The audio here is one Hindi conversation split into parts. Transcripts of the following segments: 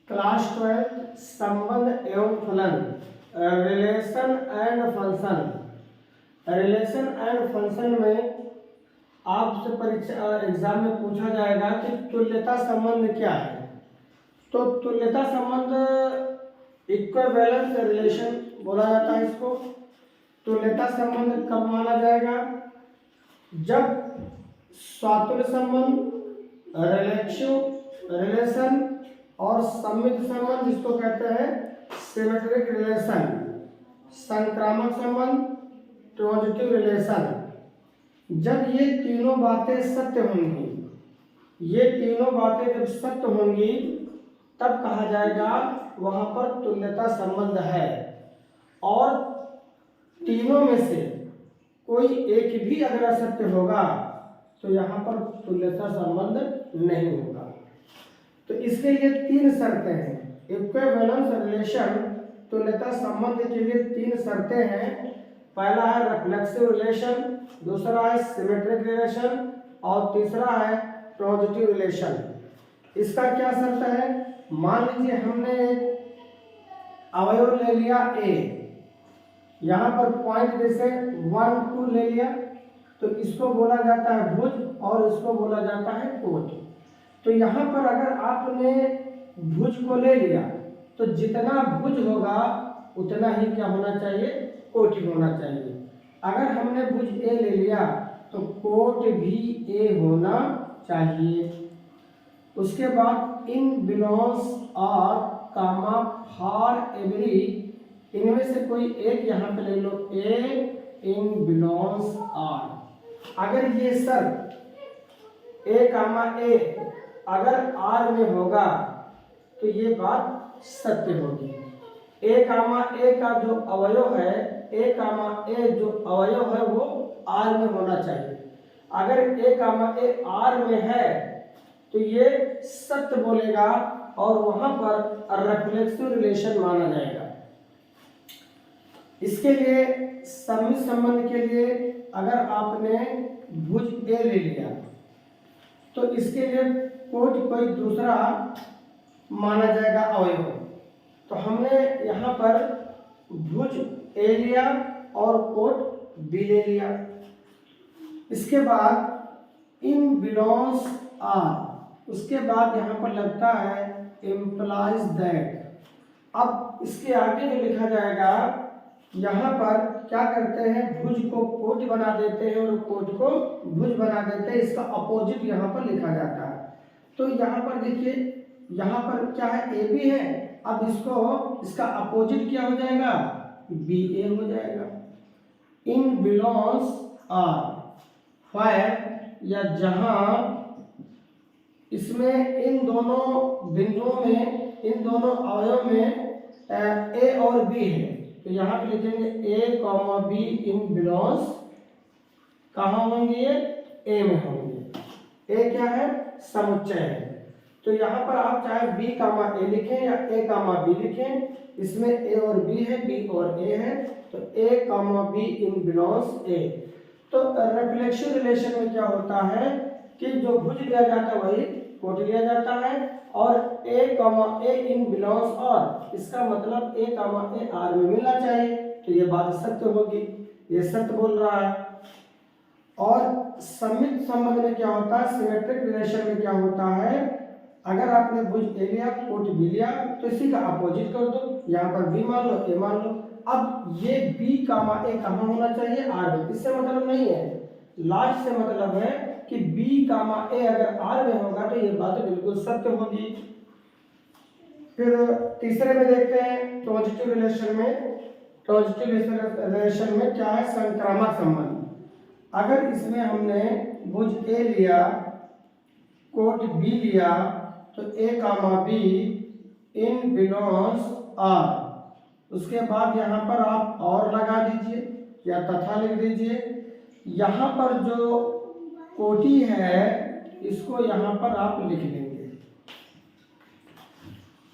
क्लास 12 संबंध एवं फलन, relation and function. Relation and function में आपसे परीक्षा एग्जाम में पूछा जाएगा कि तुल्यता संबंध क्या है। तो तुल्यता संबंध इक्विवेलेंस रिलेशन बोला जाता है इसको। तुल्यता संबंध कब माना जाएगा? जब स्वातुल्य संबंध, रिलेटिव रिलेशन और सम्मित संबंध, जिसको कहते हैं सिमेट्रिक रिलेशन, संक्रामक संबंध, ट्रांजिटिव रिलेशन, जब ये तीनों बातें सत्य होंगी, ये तीनों बातें जब सत्य होंगी तब कहा जाएगा वहां पर तुल्यता संबंध है। और तीनों में से कोई एक भी अगर असत्य होगा तो यहाँ पर तुल्यता संबंध नहीं होगा। तो इसके लिए तीन शर्तें हैं। इक्विवेलेंस रिलेशन तुल्यता संबंध के लिए तीन शर्तें हैं। पहला है रिफ्लेक्सिव रिलेशन, दूसरा है सिमेट्रिक रिलेशन और तीसरा है ट्रांजिटिव रिलेशन। इसका क्या शर्त है? मान लीजिए हमने अवयव ले लिया ए, यहाँ पर पॉइंट जैसे 1 2 ले लिया, तो इसको बोला जाता है भुज और इसको बोला जाता है कोट। तो यहाँ पर अगर आपने भुज को ले लिया तो जितना भुज होगा उतना ही क्या होना चाहिए? कोट ही होना चाहिए। अगर हमने भुज ए ले लिया तो कोट भी ए होना चाहिए। उसके बाद इन बिलोंग्स और कामा फॉर एवरी, इनमें से कोई एक यहाँ पे ले लो, ए इन बिलोंग्स आर। अगर ये शर्त ए कामा ए अगर आर में होगा तो ये बात सत्य होगी। ए कामा ए का जो अवयव है, ए कामा ए जो अवयव है वो आर में होना चाहिए। अगर ए कामा ए आर में है तो ये सत्य बोलेगा और वहां पर रिफ्लेक्सिव रिलेशन माना जाएगा। इसके लिए सम्मित संबंध के लिए अगर आपने भुज ए ले लिया तो इसके लिए कोट कोई दूसरा माना जाएगा अवयव। तो हमने यहाँ पर भुज ए लिया और कोट बी ले लिया। इसके बाद इन बिलोंग्स आर, उसके बाद यहाँ पर लगता है इम्प्लाइज दैट। अब इसके आगे जो लिखा जाएगा यहाँ पर क्या करते हैं, भुज को कोट बना देते हैं और कोट को भुज बना देते हैं। इसका अपोजिट यहाँ पर लिखा जाता है। तो यहाँ पर देखिए, यहाँ पर क्या है, ए बी है। अब इसको इसका अपोजिट क्या हो जाएगा? बी ए हो जाएगा। इन बिलोंग्स आर फायर, या जहाँ इसमें इन दोनों बिंदुओं में, इन दोनों अवयव में ए और बी है, तो यहाँ पे लिखेंगे ए कॉमा बी इन बिलोंग्स, कहाँ होंगे? ए में होंगे। ए क्या है? समुच्चय है। तो यहाँ पर आप चाहे बी कामा ए लिखें या ए कामा बी लिखें, इसमें ए और बी है, बी और ए है, तो ए कामा बी इन बिलोंग्स ए। तो रिफ्लेक्सिव रिलेशन में क्या होता है कि जो भुज लिया जाता है वही कोट लिया जाता है, और ए कामा ए इन बिलोंग्स आर, इसका मतलब ए कामा ए आर में मिलना चाहिए। तो ये बात सत्य होगी, ये सत्य बोल रहा है। और सम्मित संबंध में क्या होता है, सिमेट्रिक रिलेशन में क्या होता है, अगर आपने भुज ए लिया कोट बी लिया तो इसी का अपोजिट कर दो, यहाँ पर बी मान लो, ए मान लो। अब ये बी कामा ए कहाँ होना चाहिए? आर में। इससे मतलब नहीं है, लास्ट से मतलब है कि बी कामा ए अगर आर में होगा तो ये बात बिल्कुल सत्य होगी। फिर तीसरे में देखते हैं ट्रांजिटिव रिलेशन में। ट्रांजिटिव रिलेशन में क्या है? संक्रामक संबंध। अगर इसमें हमने भुज ए लिया कोट बी लिया तो ए कामा बी इन बिलोंग्स आर, उसके बाद यहाँ पर आप और लगा दीजिए या तथा लिख दीजिए। यहाँ पर जो कोटि है इसको यहाँ पर आप लिख देंगे,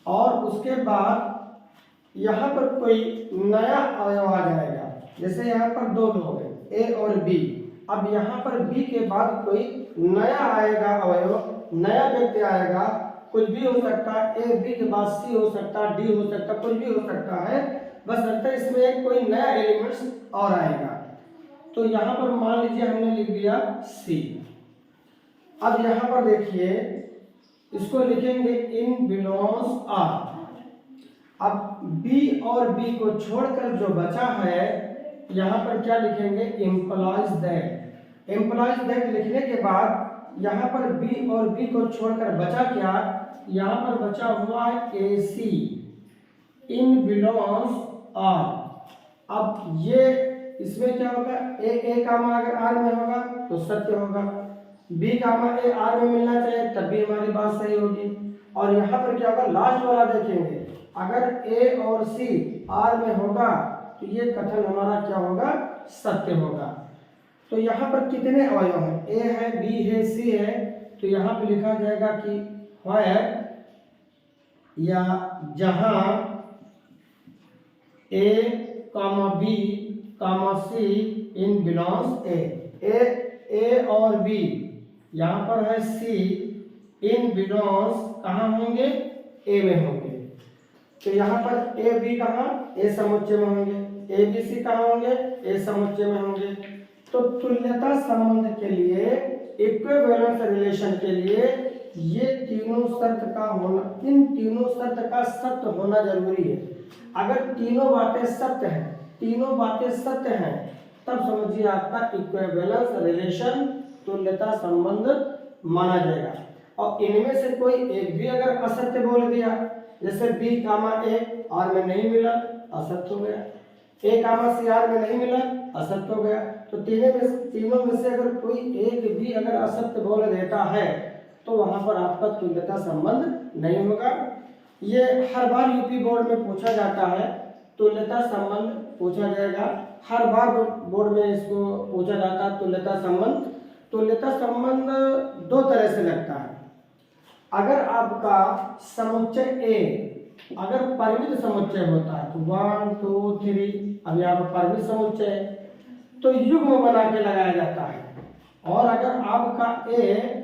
और उसके बाद यहाँ पर कोई नया अवयव आ जाएगा। जैसे यहाँ पर दो लोग हैं, ए और बी। अब यहाँ पर बी के बाद कोई नया आएगा अवयव, नया व्यक्ति आएगा, कुछ भी हो सकता है, ए बी के बाद सी हो सकता है, डी हो सकता है, कुछ भी हो सकता है, बस लगता है इसमें कोई नया एलिमेंट्स और आएगा। तो यहाँ पर मान लीजिए हमने लिख दिया सी। अब यहाँ पर देखिए इसको लिखेंगे इन बिलोंग्स आर। अब बी और बी को छोड़कर जो बचा है यहाँ पर क्या लिखेंगे, एम्प्लॉइज दैट। एम्प्लॉइज दैट लिखने के बाद यहाँ पर बी और बी को छोड़कर बचा क्या, यहाँ पर बचा हुआ है ए सी इन बिलोंग्स आर। अब ये इसमें क्या होगा, ए कामा अगर आर में होगा तो सत्य होगा, बी कामा ए आर में मिलना चाहिए तब भी हमारी बात सही होगी। और यहाँ पर क्या होगा, लास्ट वाला देखेंगे, अगर ए और सी आर में होगा तो ये कथन हमारा क्या होगा, सत्य होगा। तो यहाँ पर कितने अवयव हैं, ए है, बी है, सी है, तो यहाँ पे लिखा जाएगा कि व्हेयर या जहाँ ए कामा B comma C in belongs ए और बी, यहाँ पर है सी, इन बिलोंग्स कहाँ होंगे, ए में होंगे। तो यहाँ पर ए बी कहाँ, ए समुच्चय में होंगे, ए बी सी कहाँ होंगे, ए समुच्चय में होंगे। तो तुल्यता संबंध के लिए, इक्विवेलेंस रिलेशन के लिए ये तीनों शर्त का होना, इन तीनों शर्त का सत्य होना जरूरी है। अगर तीनों बातें सत्य हैं, तीनों बातें सत्य हैं, तब समझिए आपका इक्विवेलेंस रिलेशन, तुल्यता संबंध माना जाएगा। और इनमें से कोई एक भी अगर असत्य बोल दिया, जैसे बी कामा ए आर में नहीं मिला, असत्य हो गया, ए कामा सी आर में नहीं मिला, असत्य हो गया। तो तीनों में से अगर कोई एक भी अगर असत्य बोल देता है तो वहां पर आपका तुल्यता संबंध नहीं होगा। ये हर बार यूपी बोर्ड में पूछा जाता है, तुल्यता संबंध पूछा जाएगा, हर बार बोर्ड में इसको पूछा जाता है तुल्यता संबंध। तुल्यता संबंध दो तरह से लगता है। अगर आपका समुच्चय ए अगर परिमित समुच्चय होता है तो 1 2 3, अब यहाँ पर परिमित समुच्चय है तो युग्म बना के लगाया जाता है। और अगर आपका ए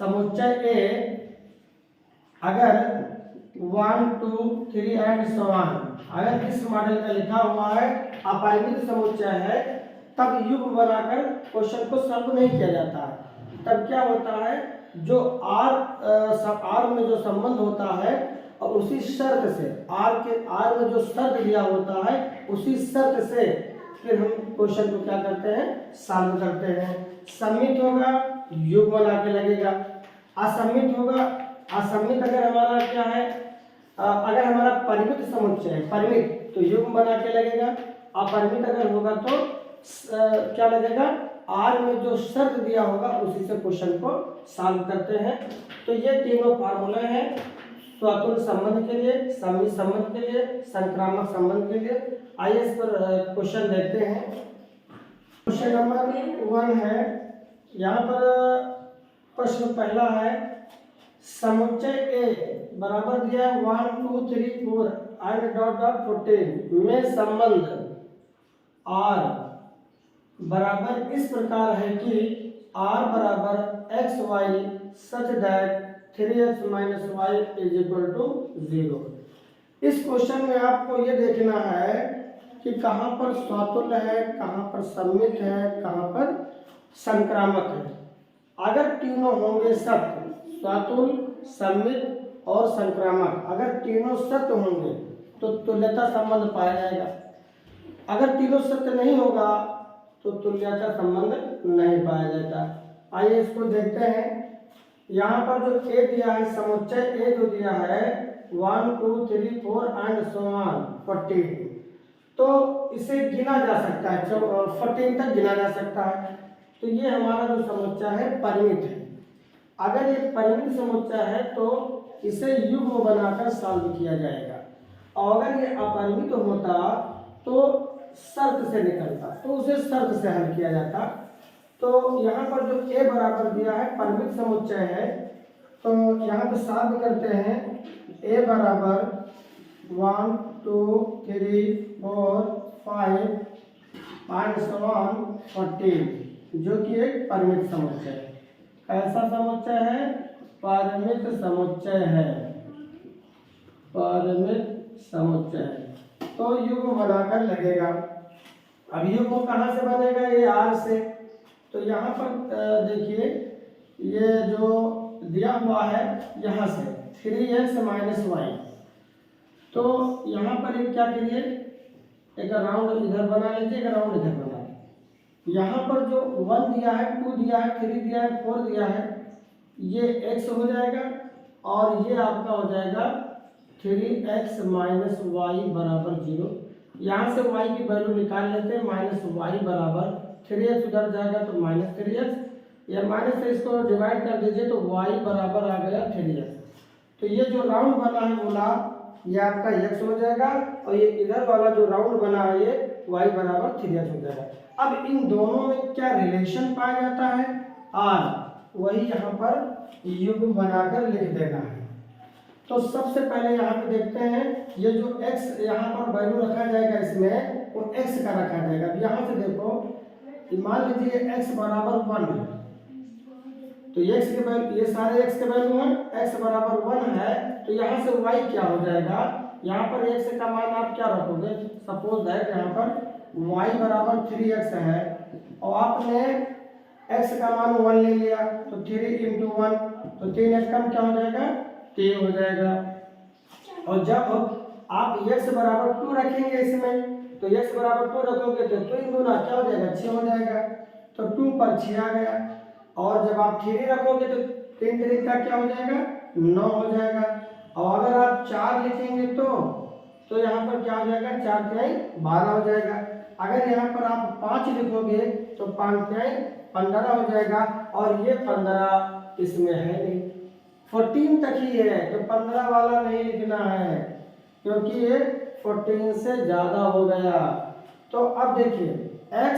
समुच्चय ए अगर 1 2 3 एंड सो ऑन, अगर इस मॉडल का लिखा हुआ है अपरिमित समुच्चय है, तब युग्म बनाकर क्वेश्चन को सॉल्व नहीं किया जाता है। तब क्या होता है, जो आर में जो संबंध होता है और उसी शर्त से आर में जो शर्त दिया होता है उसी शर्त से फिर हम क्वेश्चन को क्या करते हैं, सॉल्व करते हैं। सम्मित होगा युग्म बना के लगेगा, असम्मित होगा, असम्मित अगर हमारा क्या है, अगर हमारा परिमित समुच्चय है परिमित तो युग्म बना के लगेगा, अपरिमित अगर होगा तो क्या लगेगा, आर में जो शर्त दिया होगा उसी से क्वेश्चन को सॉल्व करते हैं। तो ये तीनों फार्मूले हैं स्वतुल्य संबंध के लिए, सम्मित संबंध के लिए, संक्रामक संबंध के लिए। आइए इस पर क्वेश्चन देखते हैं। क्वेश्चन नंबर 1 है, यहाँ पर प्रश्न पहला है, समुच्चय ए बराबर दिया है 1 2 3 4 एंड डॉट डॉट 14 में संबंध आर बराबर इस प्रकार है कि r बराबर x y such that 3x minus y is equal to 0। इस क्वेश्चन में आपको ये देखना है कि कहाँ पर स्वतुल्य है, कहाँ पर सम्मित है, कहाँ पर संक्रामक है। अगर तीनों होंगे सत्य, स्वतुल्य, सम्मित और संक्रामक, अगर तीनों सत्य होंगे तो तुल्यता संबंध पाया जाएगा। अगर तीनों सत्य नहीं होगा तो तुल्यता संबंध नहीं पाया जाता। आइए इसको देखते हैं। यहाँ पर जो ए दिया है, समुच्चय ए जो दिया है 1 2 3 4 एंड सो ऑन 14, तो इसे गिना जा सकता है, 14 तक गिना जा सकता है। तो ये हमारा जो समुच्चय है परिमित है। अगर ये परिमित समुच्चय है तो इसे युग्म बनाकर सॉल्व किया जाएगा, और अगर ये अपरिमित होता तो शर्त से निकलता, तो उसे शर्त से हल किया जाता। तो यहाँ पर जो ए बराबर दिया है परिमित समुच्चय है, तो यहाँ पे सॉल्व करते हैं। ए बराबर 1 2 3 4 5 एंड सो ऑन 14, जो कि एक परिमित समुच्चय है। कैसा समुच्चय है, परिमित समुच्चय है, परिमित समुच्चय। तो युग्म बनाकर लगेगा। अब युग्म कहाँ से बनेगा? ये आर से। तो यहाँ पर देखिए ये जो दिया हुआ है यहाँ से 3x माइनस वाई, तो यहाँ पर एक क्या करिए, एक राउंड इधर बना लीजिए, एक राउंड इधर बना लीजिए। यहाँ पर जो 1 दिया है, 2 दिया है, 3 दिया है, 4 दिया है, ये x हो जाएगा और ये आपका हो जाएगा 3x माइनस वाई बराबर 0। यहाँ से y की वैल्यू निकाल लेते हैं, माइनस वाई बराबर 3x, उधर जाएगा तो माइनस 3x, या माइनस से इसको डिवाइड कर दीजिए तो y बराबर आ गया 3x। तो ये जो राउंड बना है बोला ये आपका x हो जाएगा, और ये इधर वाला जो राउंड बना है ये y बराबर 3x हो जाएगा। अब इन दोनों में क्या रिलेशन पाया जाता है? r, वही यहाँ पर युग्म बनाकर लिख देना है। तो सबसे पहले यहाँ पे देखते हैं ये जो x यहाँ पर वैल्यू रखा जाएगा इसमें, वो x का रखा जाएगा। अब यहाँ से देखो, मान लीजिए x बराबर 1 है, तो x के वैल्यू, ये सारे x के वैल्यू हैं, x बराबर 1 है, तो यहाँ से y क्या हो जाएगा? यहाँ पर x का मान आप क्या रखोगे? सपोज दैट यहाँ पर y बराबर 3x है और आपने x का मान 1 ले लिया, तो 3 इंटू 1, तो 3x कम क्या हो जाएगा? 3 हो जाएगा। और जब आप x बराबर 2 रखेंगे इसमें, तो x बराबर 2 रखोगे तो 3 गुना क्या हो जाएगा? 6 हो जाएगा, तो 2 पर 6 आ गया। और जब आप 3 रखोगे तो 3 3 का क्या हो जाएगा? 9 हो जाएगा। और अगर आप 4 लिखेंगे तो यहाँ पर क्या हो जाएगा? 4 3 12 हो जाएगा। अगर यहाँ पर आप 5 लिखोगे तो 5 3 15 हो जाएगा, और ये 15 इसमें है नहीं, 14 तक ही है, तो 15 वाला नहीं लिखना है क्योंकि ये 14 से ज़्यादा हो गया। तो अब देखिए x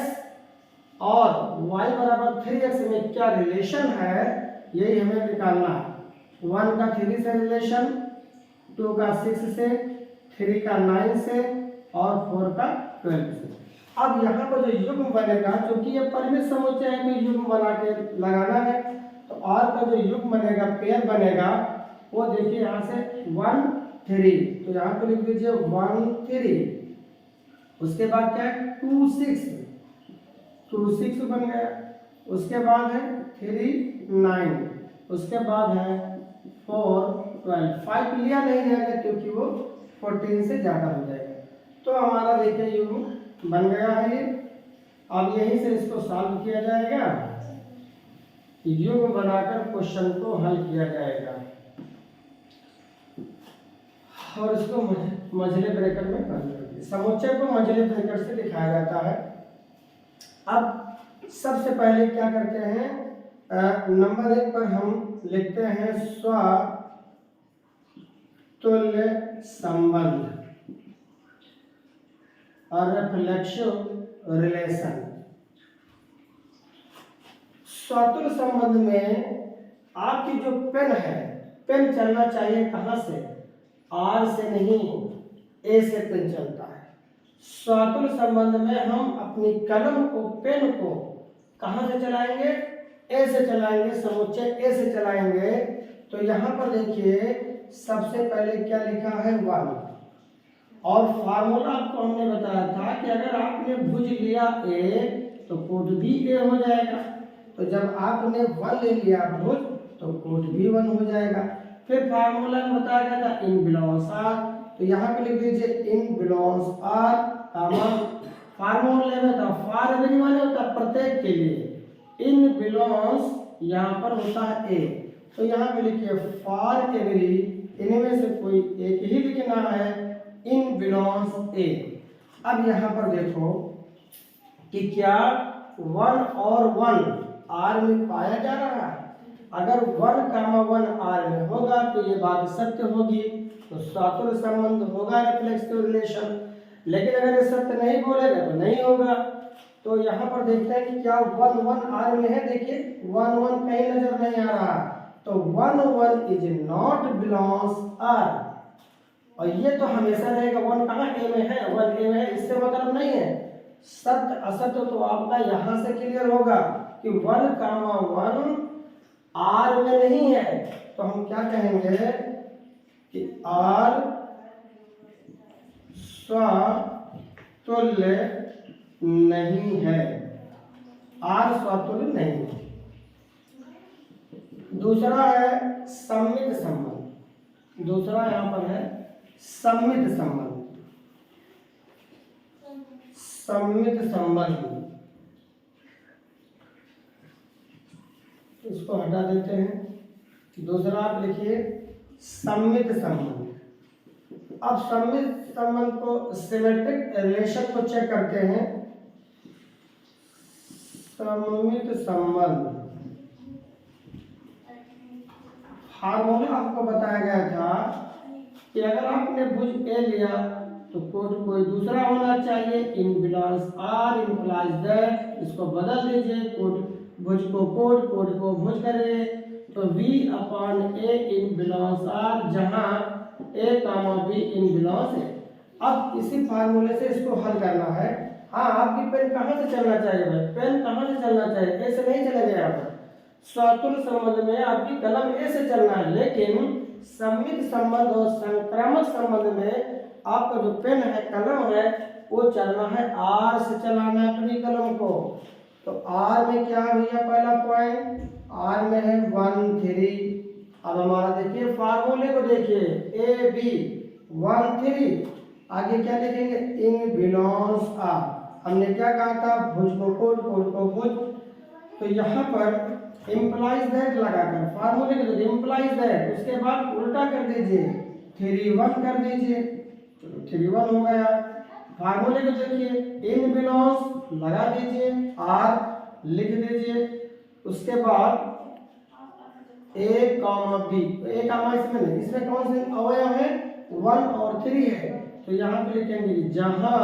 और y बराबर 3x में क्या रिलेशन है, यही हमें निकालना है। 1 का 3 से रिलेशन, 2 का 6 से, 3 का 9 से और 4 का 12 से। अब यहाँ पर जो युग्म बनेगा, क्योंकि ये परिमित समुच्चय है तो युग्म बना के लगाना है, तो r का जो युग्म बनेगा, पेयर बनेगा, वो देखिए यहाँ से 1 3, तो यहाँ पर लिख दीजिए 1 3, उसके बाद क्या है 2 6, 2 6 बन गया, उसके बाद है 3 9, उसके बाद है 4 12, 5 लिया नहीं जाएगा क्योंकि वो 14 से ज़्यादा हो जाएगा। तो हमारा देखिए युग्म बन गया है ये। अब यहीं से इसको सॉल्व किया जाएगा, युग्म बनाकर क्वेश्चन को हल किया जाएगा, और इसको मझले ब्रैकेट में कर देंगे। समुच्चय को मझले ब्रैकेट से दिखाया जाता है। अब सबसे पहले क्या करते हैं, नंबर 1 पर हम लिखते हैं स्वतुल्य संबंध और रिफ्लेक्सिव रिलेशन। स्वतुल्य संबंध में आपकी जो पेन है, पेन चलना चाहिए कहाँ से? आर से नहीं, ए से पेन चलता है। स्वतुल्य संबंध में हम अपनी कलम को, पेन को कहाँ से चलाएंगे? ए से चलाएंगे, समुच्चय ए से चलाएंगे। तो यहाँ पर देखिए सबसे पहले क्या लिखा है 1, और फार्मूला आपको हमने बताया था कि अगर आपने भुज लिया ए तो कोट भी ए हो जाएगा, तो जब आपने 1 ले लिया भुज तो कोट भी 1 हो जाएगा। फिर फार्मूला में बताया गया था इन बिलोंग्स आर, तो यहाँ पे लिख दीजिए इन बिलोंग्स आर, फार्मूले में था फॉर एवरी वन होता है प्रत्येक के लिए, इन बिलोंग्स यहाँ पर होता है ए, तो यहाँ पे लिखिए फॉर एवरी, इनमें से कोई एक ही लिखना है, इन बिलोंग्स ए। अब यहाँ पर देखो कि क्या 1 और 1 आर में पाया जा रहा है। अगर 1, 1 आर में होगा तो ये बात सत्य होगी, तो स्वतुल्य संबंध होगा, रिफ्लेक्सिव रिलेशन। लेकिन अगर ये सत्य नहीं बोलेगा तो नहीं होगा। तो यहाँ पर देखते हैं कि क्या 1 1 आर में है। देखिए 1 1 कहीं नजर नहीं आ रहा, तो 1 1 इज नॉट बिलोंग्स आर, और ये तो हमेशा रहेगा। 1 कहाँ ए में है, 1 ए में है, इससे मतलब नहीं है। सत्य असत्य तो आपका यहाँ से क्लियर होगा कि 1, 1 आर में नहीं है, तो हम क्या कहेंगे कि आर स्वतुल्य नहीं है, आर स्वतुल्य नहीं है। दूसरा है सम्मित संबंध, दूसरा यहां पर है सम्मित संबंध। सम्मित संबंध इसको हटा देते हैं। दूसरा आप लिखिए सम्मित संबंध। अब सम्मित संबंध को सिमेट्रिक रिलेशन को चेक करते हैं। सम्मित संबंध फार्मूला आपको बताया गया था कि अगर आपने भुज ए लिया तो कोई दूसरा होना चाहिए। इन बिलोंग्स आर इम्प्लाइज दैट, इसको बदल दीजिए, भुज को कोड को भुज करिए तो v upon A in belongs R, जहां A comma be in belongs ए। अब इसी फार्मूले से इसको हल करना है। हाँ, आपकी पेन कहाँ से चलना चाहिए भाई? पेन कहाँ से चलना चाहिए? ए से नहीं चलेगा। यहाँ पर स्वतुल्य संबंध में आपकी कलम ए से चलना है, लेकिन सम्मित संबंध और संक्रामक संबंध में आपका जो पेन है, कलम है, वो चलना है आर से, चलाना है अपनी कलम को। तो आर में क्या है भैया? पहला पॉइंट आर में है 1 3। अब हमारा देखिए फार्मूले को देखिए, ए बी 1 3, आगे क्या लिखेंगे? इन बिलोंग्स आर। हमने क्या कहा था? भुज को कोड को भुज। तो यहाँ पर इम्प्लाइज दैट लगाकर फार्मूले के लिए इम्प्लाइज दैट, उसके बाद उल्टा कर दीजिए, 3 1 कर दीजिए। चलो 3 1 हो गया। फार्मूले को देखिए, इन बिलोंग्स लगा दीजिए, आर लिख दीजिए, उसके बाद ए कामा बी। ए कामा इसमें नहीं, इसमें कौन से अवयव है? 1 और 3 है। तो यहाँ पे लिखेंगे जहां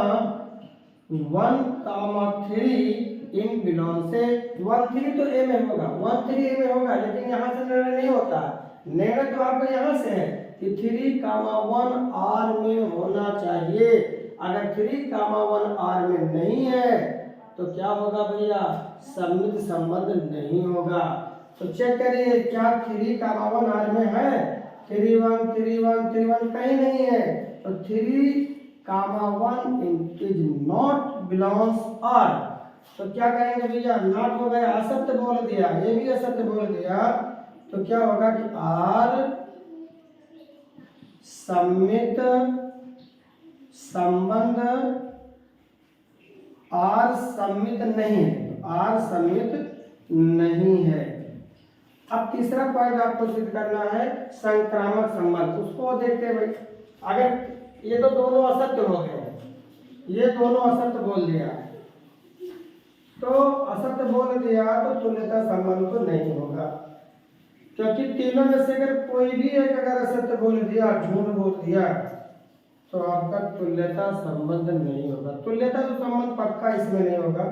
1 कामा 3 इन बिलोंग से 1 3 तो ए में होगा, 1 3 ए में होगा, लेकिन यहाँ से निर्णय नहीं होता। निर्णय तो आपका यहाँ से है कि 3 कामा 1 आर में होना चाहिए। अगर 3 कामा 1 आर में नहीं है तो क्या होगा भैया? सम्मित संबंध नहीं होगा। तो चेक करिए, क्या 3 कामा 1 आर में है? 3 1 3 1 3 1 कहीं नहीं है। तो 3 कामा 1 इज नॉट बिलोंग्स आर। तो क्या करेंगे भैया? नॉट हो गया, असत्य बोल दिया, ये भी असत्य बोल दिया। तो क्या होगा कि आर सम्मित संबंध, आर सम्मित नहीं है, आर सम्मित नहीं है। अब तीसरा पॉइंट आपको सिद्ध करना है संक्रामक संबंध। उसको देखते हैं भाई। अगर ये तो दोनों असत्य हो गए, ये दोनों असत्य बोल दिया, तो असत्य बोल दिया तो तुल्यता संबंध तो नहीं होगा, क्योंकि तीनों में से अगर कोई भी एक अगर असत्य बोल दिया, झूठ बोल दिया, तो आपका तुल्यता संबंध नहीं होगा। तुल्यता तो संबंध पक्का इसमें नहीं होगा।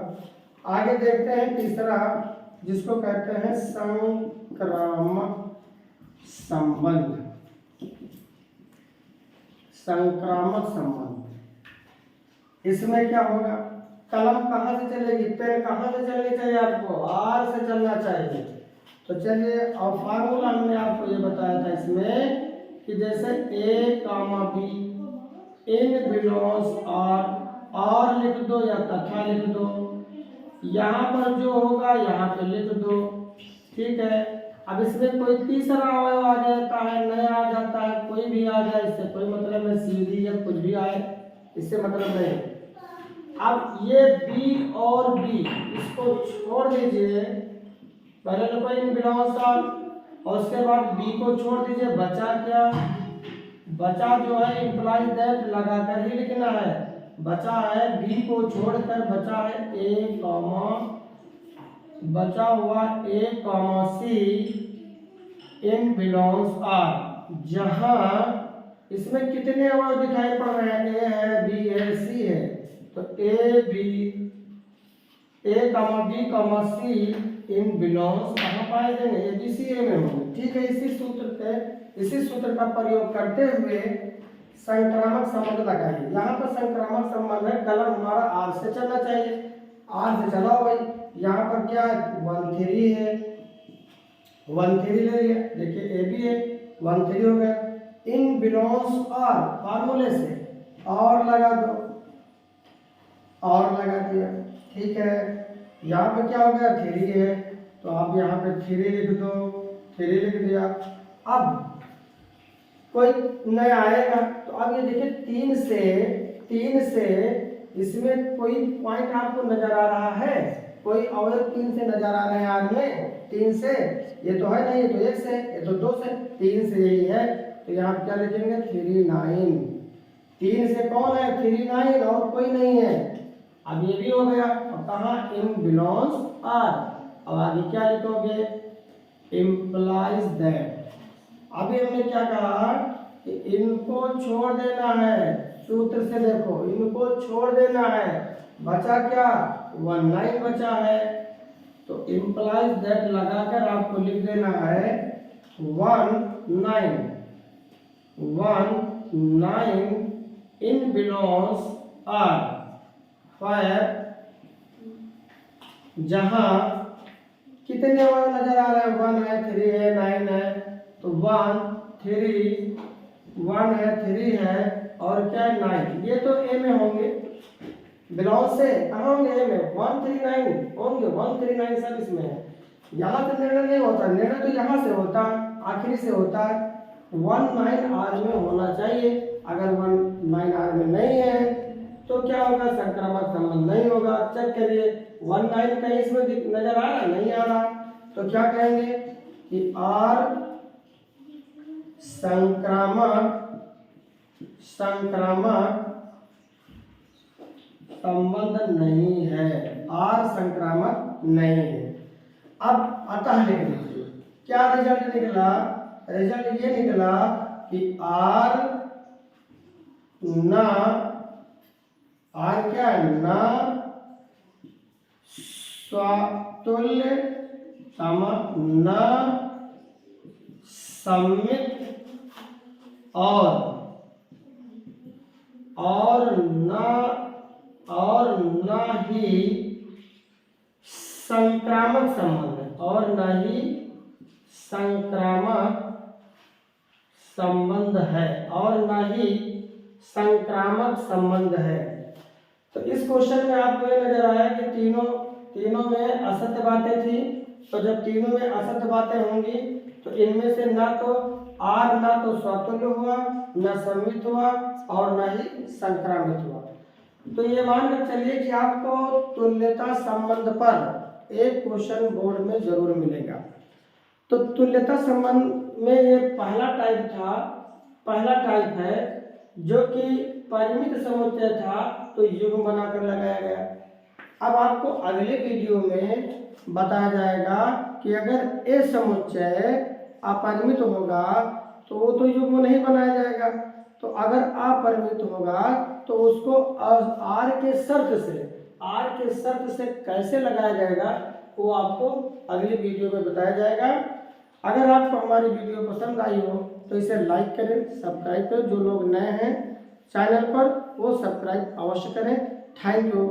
आगे देखते हैं तीसरा, जिसको कहते हैं संक्रामक संबंध। संक्रामक संबंध, इसमें क्या होगा? कलम कहाँ से चलेगी? पेन कहाँ से चलनी चाहिए आपको? आर से चलना चाहिए। तो चलिए, और फार्मूला हमने आपको ये बताया था इसमें कि जैसे ए कामा बी इन बिलोंग्स आर लिख दो या तथा लिख दो, यहाँ पर जो होगा यहाँ पे लिख दो, ठीक है। अब इसमें कोई तीसरा अवयव आ जाता है, नया आ जाता है, कोई भी आ जाए, इससे कोई मतलब नहीं, सीधी या कुछ भी आए, इससे मतलब नहीं। अब ये बी और बी, इसको छोड़ दीजिए, पहले लिखो इन बिलोंग्स आर, और उसके बाद बी को छोड़ दीजिए। बचा क्या? बचा जो है इम्प्लाइज दैट लगाकर ही लिखना है। बचा है बी को छोड़कर, बचा है ए कॉमा, बचा हुआ A comma C in belongs R, जहां इसमें कितने अवयव दिखाई पड़ रहे हैं? ए है, बी है, सी है। तो A B, A comma B comma C in belongs कहाँ पाए जाएंगे? ए बी सी ए में होंगे, ठीक है। इसी सूत्र का प्रयोग करते हुए संक्रामक संबंध लगाइए। यहाँ पर संक्रामक संबंध है, कलम हमारा आर से चलना चाहिए, आर से चलाओ भाई। यहाँ पर क्या है? 1 3 है, 1 3 ले लिया, देखिए ए भी है 1 3 हो गया। इन बिलोंग्स और फार्मूले से और लगा दो, और लगा दिया, ठीक है। यहाँ पे क्या हो गया 3 है तो आप यहाँ पे 3 लिख दो, 3 लिख दिया। अब कोई नया आएगा तो अब ये देखिए 3 से इसमें कोई पॉइंट आपको नजर आ रहा है, कोई अवयव 3 से नजर आ रहे हैं आज में 3 से, ये तो है नहीं, ये तो 1 से, ये तो 2 से, 3 से यही है तो यहाँ क्या लिखेंगे 3 9। 3 से कौन है 3 9 और कोई नहीं है। अब ये भी हो गया और कहाँ इन बिलोंग्स आर। अब आगे क्या लिखोगे इम्प्लाइज दैट। अभी हमने क्या कहा कि इनको छोड़ देना है, सूत्र से देखो इनको छोड़ देना है, बचा क्या 1 9 बचा है तो इम्प्लाइज दैट लगाकर आपको लिख देना है 1 9 इन बिलोंग्स आर, जहां कितने वाले नजर आ रहे हैं 1 है 3 है 9 है तो 1 है 3 है और क्या 9, ये तो ए में होंगे, बिलोंग से कहाँ होंगे ए में 1 3 9 होंगे, 1 3 9 सब इसमें है। यहाँ से निर्णय नहीं होता, निर्णय तो यहाँ से होता आखिरी से होता है, 1 9 आर में होना चाहिए। अगर 1 9 आर में नहीं है तो क्या होगा संक्रामक संबंध नहीं होगा। चेक करिए 1 9 कहीं इसमें नजर आ रहा नहीं आ रहा तो क्या कहेंगे कि आर संक्रामक संबंध नहीं है, आर संक्रामक नहीं है। अब अतः लिख लीजिए क्या रिजल्ट निकला, रिजल्ट ये निकला कि आर ना, आर क्या है ना स्वतुल्य न सम्मित और न ही संक्रामक संबंध है, और न ही संक्रामक संबंध है, और न ही संक्रामक संबंध है। तो इस क्वेश्चन में आपको ये नजर आया कि तीनों में असत्य बातें थी, तो जब तीनों में असत्य बातें होंगी तो इनमें से ना तो आर ना तो स्वतुल्य हुआ, न सम्मित हुआ और न ही संक्रामित हुआ। तो ये मानकर चलिए कि आपको तुल्यता संबंध पर एक क्वेश्चन बोर्ड में जरूर मिलेगा। तो तुल्यता संबंध में ये पहला टाइप है जो कि परिमित समुच्चय था तो युग्म बनाकर लगाया गया। अब आपको अगले वीडियो में बताया जाएगा कि अगर ए समुच्चय अपरिमित होगा तो वो तो युग्म नहीं बनाया जाएगा, तो अगर अपरिमित होगा तो उसको आर के शर्त से कैसे लगाया जाएगा वो आपको अगले वीडियो में बताया जाएगा। अगर आपको हमारी वीडियो पसंद आई हो तो इसे लाइक करें, सब्सक्राइब करें, जो लोग नए हैं चैनल पर वो सब्सक्राइब अवश्य करें। Thank you.